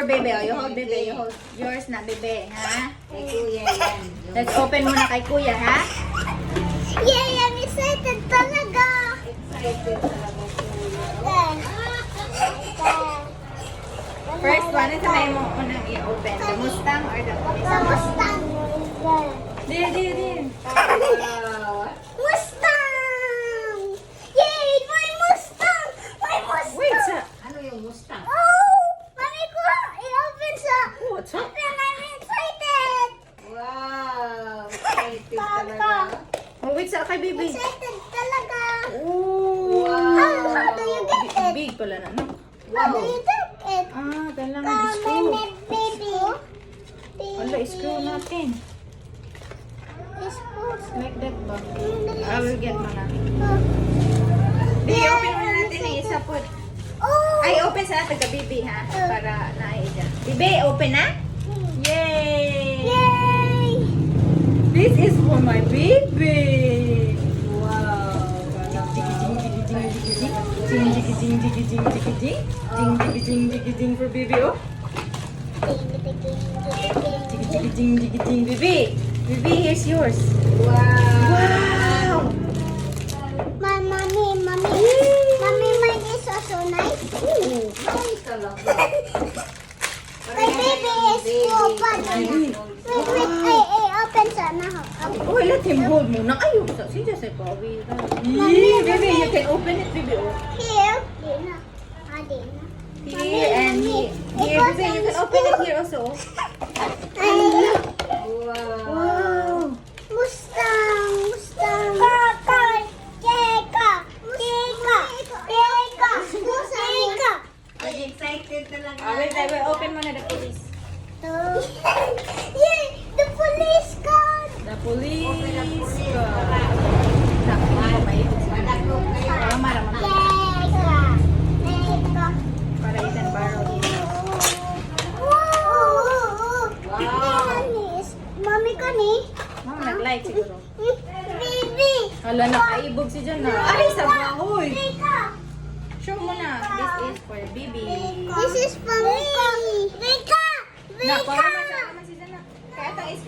baby. Oh, you hold baby. You hold yours na baby, ha? Kay kuya yan. Let's open muna kay kuya, ha? Yay, I'm excited talaga. Excited talaga kuya. First one, ito na yung unang i-open. The Mustang or the Mustang. Di. Wow. Mustang! Yay! My Mustang! My Mustang! Wait, sa... Ano yung Mustang? Oh! Mami ko! I-open sa... What's up? I'm excited! Wow. Excited talaga. Oh, wait, sa kay baby. Excited talaga! Oh! How do you get it? Big pala na, no? How do you get it? Ah, kailangan i-screw. Baby. Wala, i-screw natin. Like that ba? I will get mo na. Baby, open muna natin yung isa po. Oh! Ay, open sa natin ka, baby, ha? Para na-idea. Baby, open na? Yay! Yay! This is for my baby! Wow. Ding for baby, oh. Ding, baby. Baby, here's yours. Wow. Wow! Mommy, mine is also nice. Nice talaga. My baby is full, but wait, I open sana. Oh, let him hold muna. Ayaw, si Jose pa. Baby, you can open it, baby, oh. Here. Dina. Dina. Here and here. Here, baby, you can open it here also. Wow. Wow! Mustang. Keka. Excited talaga. Wait, I will open muna the police. Yay! The police car! The police. Open the police. Naku, maibig sila. Madaklog kayo. Para maraman. Keka. Para you can borrow it. Wow! Wow. Mami ko ni. Mama, nag-like siguro. Baby! Hala, nakaibog si Jan na. Ay, sa bahoy. Keka! Show mo na. This is for the baby. This is for me! Vika! Na, para Vika! masama si Jan na. Kaya ito is